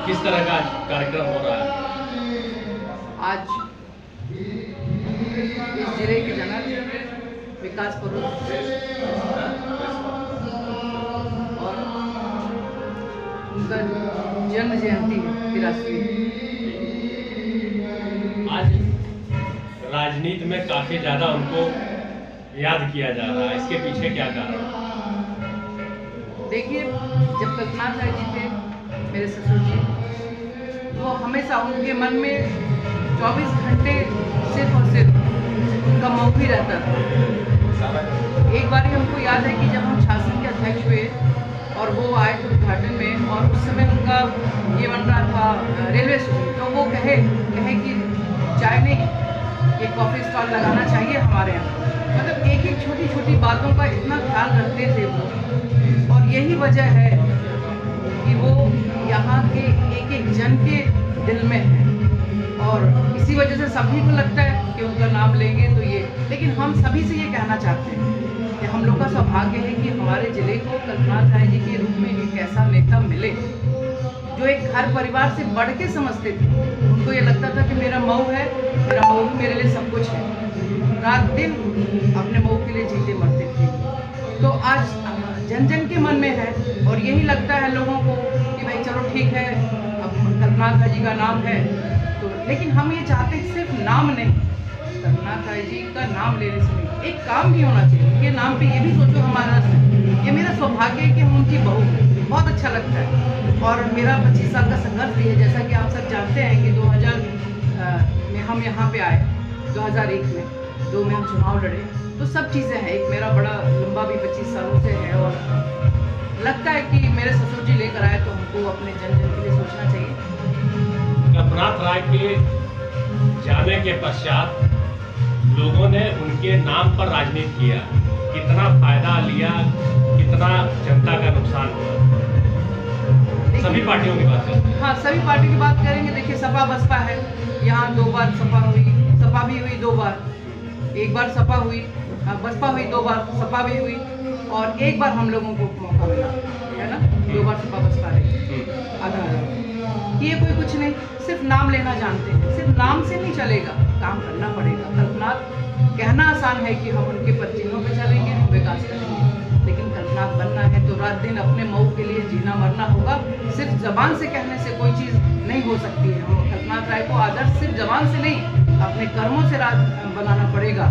किस तरह का कार्यक्रम हो रहा है? आज इस जिले के जनक विकास पुरुष और उनका जन्म जयंती है 83वीं। आज राजनीति में काफी ज्यादा उनको याद किया जा रहा है, इसके पीछे क्या कारण है? देखिए, जब कल्पना राय जी थे मेरे ससुर जी, वो हमेशा उनके मन में 24 घंटे सिर्फ और सिर्फ उनका मऊ ही रहता था। एक बार हमको याद है कि जब हम शासन के अध्यक्ष हुए और वो आए थे उद्घाटन में, और उस समय उनका ये बन रहा था रेलवे स्टेशन, तो वो कहे कि चाय नहीं, एक कॉफ़ी स्टॉल लगाना चाहिए हमारे यहाँ। मतलब एक एक छोटी छोटी बातों का इतना ख्याल रखते थे वो, और यही वजह है कि वो यहाँ के एक एक जन के दिल में है, और इसी वजह से सभी को लगता है कि उनका नाम लेंगे तो ये। लेकिन हम सभी से ये कहना चाहते हैं कि हम लोग का सौभाग्य है कि हमारे जिले को कल्पना राय जी के रूप में एक ऐसा नेता मिले जो एक घर परिवार से बढ़ के समझते थे। उनको ये लगता था कि मेरा मऊ है, मेरा मऊ मेरे लिए सब कुछ है, रात दिन अपने मऊ के लिए जीते मरते थे। तो आज जन जन के मन में है, और यही लगता है लोगों को कि भाई चलो ठीक है, अब कल्पना राय जी का नाम है तो। लेकिन हम ये चाहते हैं सिर्फ नाम नहीं, कल्पना राय जी का नाम लेने से नहीं, एक काम भी होना चाहिए उनके नाम पे। ये भी सोचो हमारा, ये मेरा सौभाग्य है कि हम उनकी बहू हैं, बहुत अच्छा लगता है। और मेरा 25 साल का संघर्ष भी है, जैसा कि आप सब जानते हैं कि 2000 में हम यहाँ पे आए, 2001 में 2 में हम चुनाव लड़े, तो सब चीज़ें हैं। एक मेरा बड़ा लंबा भी 25 सालों से है, और लगता है कि मेरे ससुर जी लेकर आए तो हमको अपने जन जन के लिए सोचना चाहिए। कल्पना राय के जाने के पश्चात लोगों ने उनके नाम पर राजनीति किया, कितना फायदा लिया, कितना जनता का नुकसान हुआ? सभी पार्टियों की बात करें। हाँ, सभी पार्टी की बात करेंगे। देखिए, सपा बसपा है, यहाँ 2 बार सपा हुई, सपा भी हुई 2 बार, एक बार सपा हुई, बसपा हुई 2 बार, सपा भी हुई, और एक बार हम लोगों को मौका मिला है ना, 2 बार सपा बसपा रही आधा। ये कोई कुछ नहीं, सिर्फ नाम लेना जानते हैं। सिर्फ नाम से नहीं चलेगा, काम करना पड़ेगा। कल्पना कहना आसान है कि हम उनके पदचिन्हों पे चलेंगे, हम विकास करेंगे, लेकिन कल्पना बनना है तो रात दिन अपने मऊ के लिए जीना मरना होगा। सिर्फ जबान से कहने से कोई चीज़ नहीं हो सकती है। हम कल्पना राय को आदर्श सिर्फ जबान से नहीं, अपने कर्मों से बनाना पड़ेगा।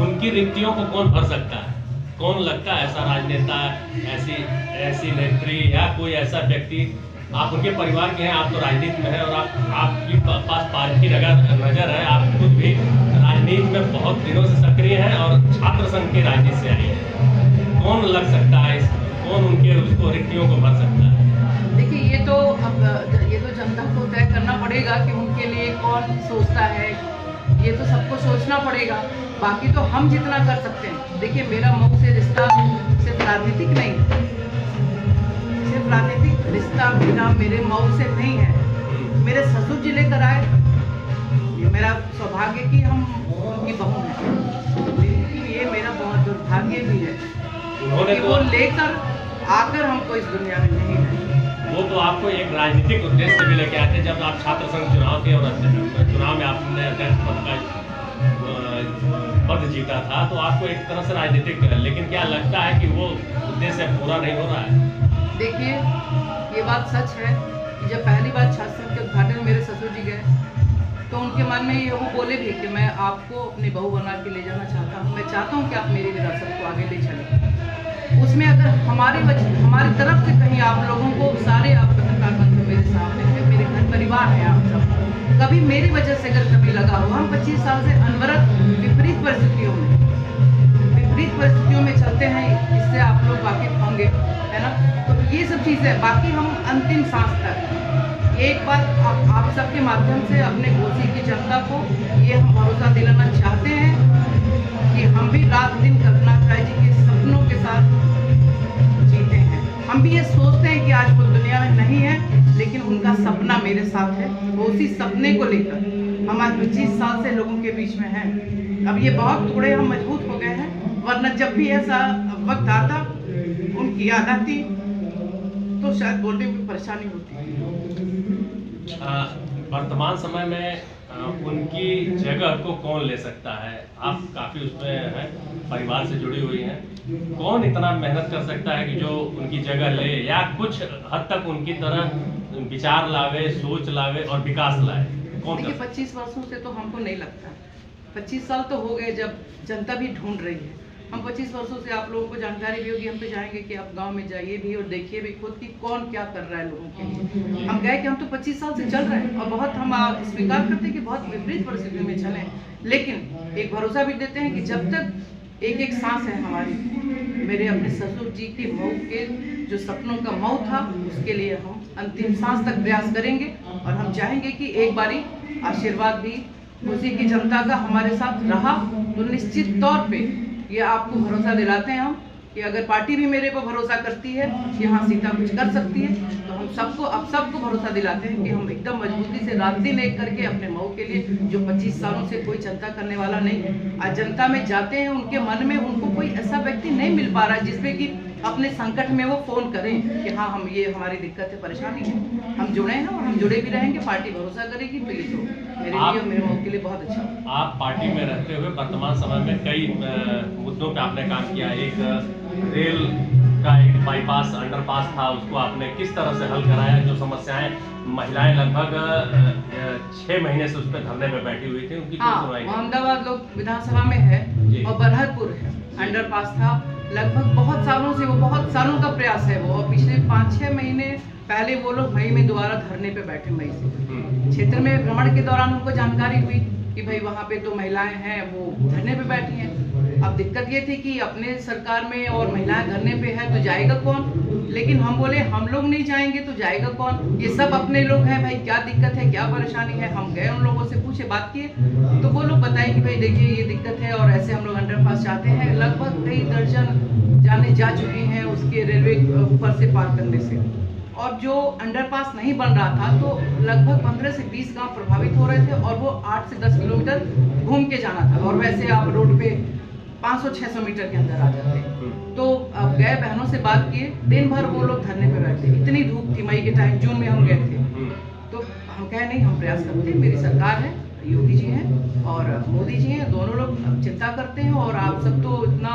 उनकी रिक्तियों को कौन भर सकता है? कौन लगता है ऐसा राजनेता, ऐसी नेत्री या कोई ऐसा व्यक्ति? आप उनके परिवार के हैं, आप तो राजनीति में हैं, और आपकी पास पारखी नजर है, आप खुद भी राजनीति में बहुत दिनों से सक्रिय हैं और छात्र संघ की राजनीति से आई है। कौन लग सकता है, कौन उनके उसको रिक्तियों को भर सकता है? देखिए, ये तो जनता को तय करना पड़ेगा कि उनके लिए कौन सोचता है, ये तो सबको सोचना पड़ेगा। बाकी तो हम जितना कर सकते हैं। देखिए, मेरा मऊ से रिश्ता सिर्फ राजनीतिक नहीं, सिर्फ राजनीतिक रिश्ता बिना मेरे मऊ से नहीं है। मेरे ससुर जी लेकर आए, ये मेरा सौभाग्य कि हम उनकी बहू हैं, लेकिन ये मेरा बहुत दुर्भाग्य भी है कि वो लेकर आकर हमको इस दुनिया में नहीं है। वो तो आपको एक राजनीतिक उद्देश्य से भी लेके आते हैं। जब आप छात्र संघ चुनाव थे और चुनाव में आपने अध्यक्ष पद का पद जीता था, तो आपको एक तरह से राजनीतिक, लेकिन क्या लगता है कि वो उद्देश्य पूरा नहीं हो रहा है? देखिए, ये बात सच है कि जब पहली बार छात्र संघ के उद्घाटन मेरे ससुर जी गए तो उनके मन में ये वो बोले भी कि मैं आपको अपनी बहू बना के ले जाना चाहता हूँ, मैं चाहता हूँ कि आप मेरी विरासत को आगे ले चलें। उसमें अगर हमारी तरफ से कहीं आप लोगों को, सारे आप पत्रकार बंधु मेरे सामने हैं, मेरे घर परिवार है, आप सब कभी मेरी वजह से अगर कभी लगा हो, हम 25 साल से अनवरत विपरीत परिस्थितियों में चलते हैं, इससे आप लोग वाकिफ होंगे, है ना। तो ये सब चीज़ें, बाकी हम अंतिम सांस तक एक बार आप सबके माध्यम से अपने घोसी की जनता को ये हम भरोसा दिलाना चाहते हैं कि हम भी रात दिन कल्पना राय जी के सपनों के साथ जीते हैं। हम भी ये सोचते हैं कि आज वो दुनिया में नहीं है, लेकिन उनका सपना मेरे साथ है। वो उसी सपने को लेकर हम आज 25 साल से लोगों के बीच में हैं। अब ये बहुत थोड़े हम मजबूत हो गए हैं, वरना जब भी ऐसा वक्त आता उनकी याद आती तो शायद बोलने में परेशानी होती है। वर्तमान समय में उनकी जगह को कौन ले सकता है? आप काफ़ी उसमें हैं, परिवार से जुड़ी हुई हैं, कौन इतना मेहनत कर सकता है कि जो उनकी जगह ले या कुछ हद तक उनकी तरह विचार लावे, सोच लावे और विकास लाए? कौन? देखिए 25 वर्षों से तो हमको नहीं लगता, 25 साल तो हो गए जब जनता भी ढूंढ रही है। हम 25 वर्षों से आप लोगों को जानकारी भी होगी, हम तो चाहेंगे कि आप गांव में जाइए भी और देखिए भी खुद कि कौन क्या कर रहा है लोगों के लिए। हम गए कि हम तो 25 साल से चल रहे हैं और बहुत हम स्वीकार करते हैं कि बहुत विपरीत परिस्थिति में चले, लेकिन एक भरोसा भी देते हैं कि जब तक एक एक सांस है हमारी, मेरे अपने ससुर जी की मऊ के जो सपनों का मऊ था उसके लिए हम अंतिम सांस तक प्रयास करेंगे और हम चाहेंगे कि एक बारी आशीर्वाद भी उसी की जनता का हमारे साथ रहा तो निश्चित तौर पे ये आपको भरोसा दिलाते हैं हम कि अगर पार्टी भी मेरे पर भरोसा करती है कि हाँ सीता कुछ कर सकती है, तो हम सबको भरोसा दिलाते हैं कि हम एकदम मजबूती से रात दिन एक करके अपने मऊ के लिए, जो 25 सालों से कोई चिंता करने वाला नहीं, आज जनता में जाते हैं, उनके मन में उनको कोई ऐसा व्यक्ति नहीं मिल पा रहा है जिसपे कि अपने संकट में वो फोन करें कि हाँ हम ये हमारी दिक्कत है, परेशानी है। हम जुड़े हैं और हम जुड़े भी रहेंगे, पार्टी भरोसा करेगी तो ये तो मेरे लिए और मेरे मऊ के लिए बहुत अच्छा। आप पार्टी में रहते हुए वर्तमान समय में कई मुद्दों पे आपने काम किया। एक रेल का एक बाईपास अंडरपास था, उसको आपने किस तरह से हल कराया? जो समस्याएं महिलाएं लगभग 6 महीने से उस पर धरने पे बैठी हुई थी, उनकी अहमदाबाद लोक विधानसभा में है और बरहतपुर है, अंडरपास था लगभग बहुत सालों से, वो बहुत सालों का प्रयास है वो, और पिछले 5-6 महीने पहले वो लोग मई में दोबारा धरने पे बैठे। मई से क्षेत्र में भ्रमण के दौरान उनको जानकारी हुई कि भाई वहाँ पे तो महिलाएं हैं वो धरने पे बैठी हैं। अब दिक्कत ये थी कि अपने सरकार में और महिलाएं धरने पे है तो जाएगा कौन, लेकिन हम बोले हम लोग नहीं जाएंगे तो जाएगा कौन, ये सब अपने लोग हैं भाई, क्या दिक्कत है, क्या परेशानी है। हम गए उन लोगों से पूछे, बात किए तो वो लोग बताए कि भाई देखिए ये दिक्कत है और ऐसे हम लोग अंडरपास चाहते हैं। लगभग कई दर्जन जाने जा चुकी हैं उसके रेलवे ऊपर से पार करने से, और जो अंडरपास नहीं बन रहा था तो लगभग 15 से 20 गांव प्रभावित हो रहे थे और वो 8 से 10 किलोमीटर घूम के जाना था, और वैसे आप रोड पे 500-600 मीटर के अंदर आ जाते। तो अब गए, बहनों से बात किए, दिन भर वो लोग धरने पे बैठे, इतनी धूप थी, मई के टाइम, जून में हम गए थे। तो हम कहे नहीं, हम प्रयास करते हैं, मेरी सरकार है, योगी जी हैं और मोदी जी हैं, दोनों लोग चिंता करते हैं और आप सब तो इतना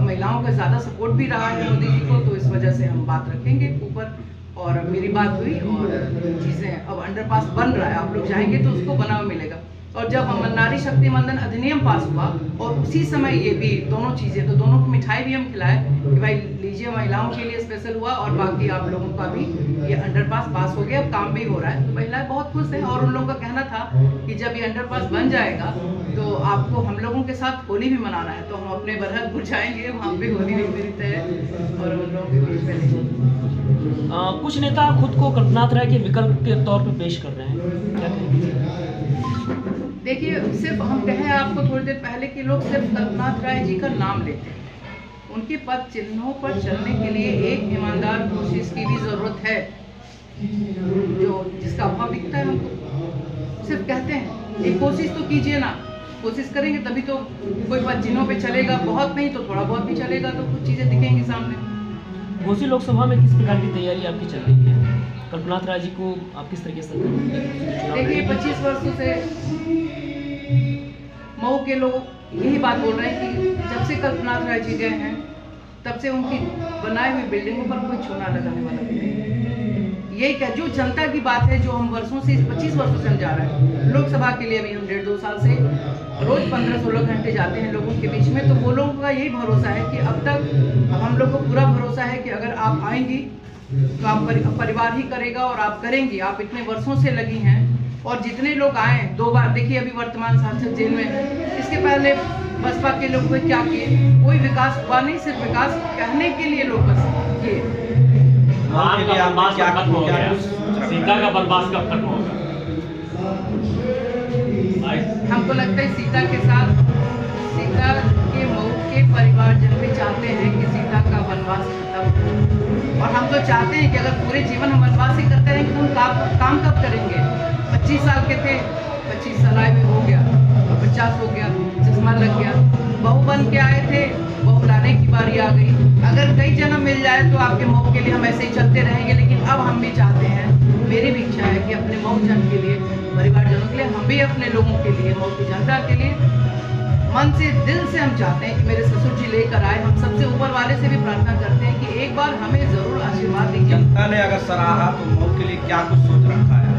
महिलाओं का ज़्यादा सपोर्ट भी रहा है मोदी जी को, तो इस वजह से हम बात रखेंगे ऊपर। और मेरी बात हुई और चीज़ें, अब अंडरपास बन रहा है, आप लोग जाएंगे तो उसको बनाव मिलेगा। और जब नारी शक्ति वंदन अधिनियम पास हुआ और उसी समय ये भी दोनों चीज़ें, तो दोनों को मिठाई भी हम खिलाए कि भाई लीजिए, महिलाओं के लिए स्पेशल हुआ और बाकी आप लोगों का भी ये अंडरपास पास हो गया, अब काम भी हो रहा है, तो महिलाएं बहुत खुश हैं। और उन लोगों का कहना था कि जब ये अंडरपास बन जाएगा तो आपको हम लोगों के साथ होली भी मनाना है, तो हम अपने बरहतपुर जाएंगे, वहाँ पे होली भी मिलते हैं और उन लोगों के बीच में नहीं। कुछ नेता खुद को कल्पनाथ राय के विकल्प के तौर पर पेश कर रहे हैं, क्या कहेंगे? देखिए, सिर्फ हम कहें आपको थोड़ी देर पहले कि लोग सिर्फ कल्पनाथ राय जी का नाम लेते हैं, उनके पद चिन्हों पर चलने के लिए एक ईमानदार कोशिश की भी जरूरत है, जो जिसका अभाव दिखता है हमको। सिर्फ कहते हैं एक कोशिश तो कीजिए ना, कोशिश करेंगे तभी तो कोई पद चिन्हों पे चलेगा, बहुत नहीं तो थोड़ा बहुत भी चलेगा, तो कुछ चीजें दिखेंगी सामने। घोसी लोकसभा में किस प्रकार की तैयारी आपकी चल रही है? कल्पनाथ राय जी को आप किस तरीके से देखिए, 25 वर्षों से मऊ के लोग यही बात बोल रहे हैं कि जब से कल्पनाथ राय जी गए हैं तब से उनकी बनाई हुई बिल्डिंगों पर कोई चूना लगाने वाला नहीं है। यही क्या, जो जनता की बात है, जो हम वर्षों से 25 वर्षों से हम जा रहे हैं, लोकसभा के लिए भी हम 1.5-2 साल से रोज 15-16 घंटे जाते हैं लोगों के बीच में, तो वो लोगों का यही भरोसा है कि अब तक, अब हम लोग को पूरा भरोसा है कि अगर आप आएंगी तो आप परिवार ही करेगा और आप करेंगी, आप इतने वर्षों से लगी हैं। और जितने लोग आए 2 बार, देखिए अभी वर्तमान सांसद जेल में, इसके पहले बसपा के लोग क्या किए, कोई विकास हुआ नहीं, सिर्फ विकास कहने के लिए लोग बस किए। सीता का वनवास कब खत्म होगा? हमको लगता है सीता के साथ, सीता के मऊ के परिवारजन भी चाहते हैं कि सीता का वनवास खत्म हो, और हम तो चाहते हैं कि अगर पूरे जीवन हम वनवास ही करते रहेंगे तो हम काम कब करेंगे? 25 साल के थे, 25 साल में हो गया और 50 हो गया, चश्मा लग गया, बहू बन के आए थे बहू लाने की बारी आ गई। अगर कई जन्म मिल जाए तो आपके मऊ के लिए हम ऐसे ही चलते रहेंगे, लेकिन अब हम भी चाहते हैं, मेरी भी इच्छा है कि अपने मऊ जन के लिए, परिवारजनों के लिए, हम भी अपने लोगों के लिए, मऊ की जनता के लिए मन से दिल से हम चाहते हैं कि मेरे ससुर जी लेकर आए। हम सबसे ऊपर वाले से भी प्रार्थना करते हैं कि एक बार हमें जरूर आशीर्वाद दीजिए। जनता ने अगर सराहा तो मऊ के लिए क्या कुछ सोच रखा है?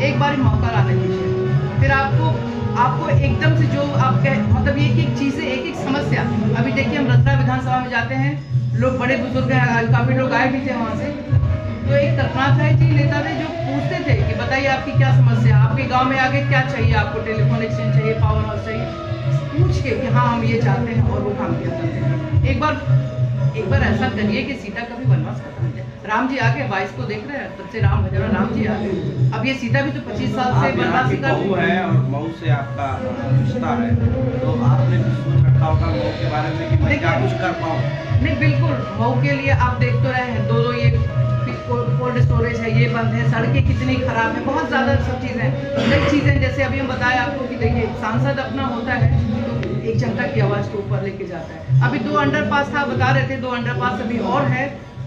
एक बार मौका लाने दीजिए, फिर आपको एकदम से जो आप मतलब एक चीज़ें, एक समस्या। अभी देखिए हम रत्ना विधानसभा में जाते हैं, लोग बड़े बुजुर्ग हैं, काफ़ी लोग आए भी थे वहाँ से, तो एक कल्पनाथ राय जी नेता थे जो पूछते थे कि बताइए आपकी क्या समस्या, आपके गांव में आगे क्या चाहिए, आपको टेलीफोन एक्सचेंज चाहिए, पावर हाउस चाहिए, पूछ के कि हाँ हम ये चाहते हैं, और वो काम किया करते हैं। एक बार ऐसा करिए कि सीता का भी वनवास खत्म हो जाए। राम जी आगे 22 को देख रहे हैं, तब से राम भजन राम जी आ गए। अब ये सीता भी तो 25 साल से आप यहाँ वनवास की कर बहू है और मऊ से आपका रिश्ता है, तो आपने भी सोच रखा होगा मऊ के बारे में कि मैं क्या कुछ कर पाऊँ? नहीं, बिल्कुल मऊ के लिए आप देख तो रहे हैं, दो ये कोल्ड स्टोरेज है, ये बंद है, सड़कें कितनी खराब है, बहुत ज़्यादा सब चीज़ें, कई चीज़ें, जैसे अभी हम बताया आपको कि देखिए सांसद अपना होता है तो एक जनता की आवाज़ को ऊपर लेके जाता है। अभी 2 अंडरपास था, बता रहे थे 2 अंडरपास अभी और है,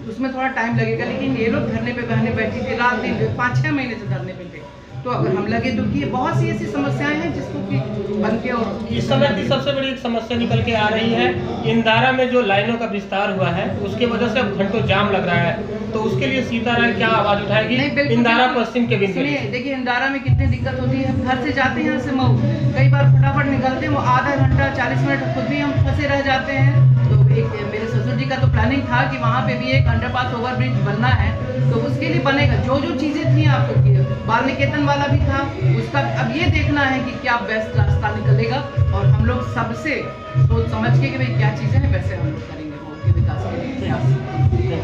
उसमें थोड़ा टाइम लगेगा, लेकिन ये लोग धरने पे बहने बैठी थी, रात दिन 5-6 महीने से धरने पे थे। तो अगर हम लगे तो कि बहुत सी ऐसी समस्याएं हैं जिसको कि बन के, और इस समय की सबसे बड़ी एक समस्या निकल के आ रही है, इंदारा में जो लाइनों का विस्तार हुआ है उसके वजह से अब घंटों जाम लग रहा है, तो उसके लिए सीता राय क्या आवाज उठाएगी इंदारा पश्चिम के बिंदु? सुनिए, देखिए इंदारा में कितनी दिक्कत होती है, घर से जाते हैं यहाँ से मऊ, कई बार फटाफट निकलते हैं, वो आधा घंटा 40 मिनट खुद भी हम फंसे रह जाते हैं। तो एक मेरे ससुर जी का तो प्लानिंग था कि वहाँ पे भी एक अंडरपास ओवरब्रिज बनना है, तो उसके लिए बनेगा, जो चीज़ें थी आपको की, बाल निकेतन वाला भी था उसका, अब ये देखना है कि क्या बेस्ट रास्ता निकलेगा, और हम लोग सबसे सोच समझ के कि भाई क्या चीज़ें हैं वैसे हम लोग करेंगे मऊ के विकास के लिए।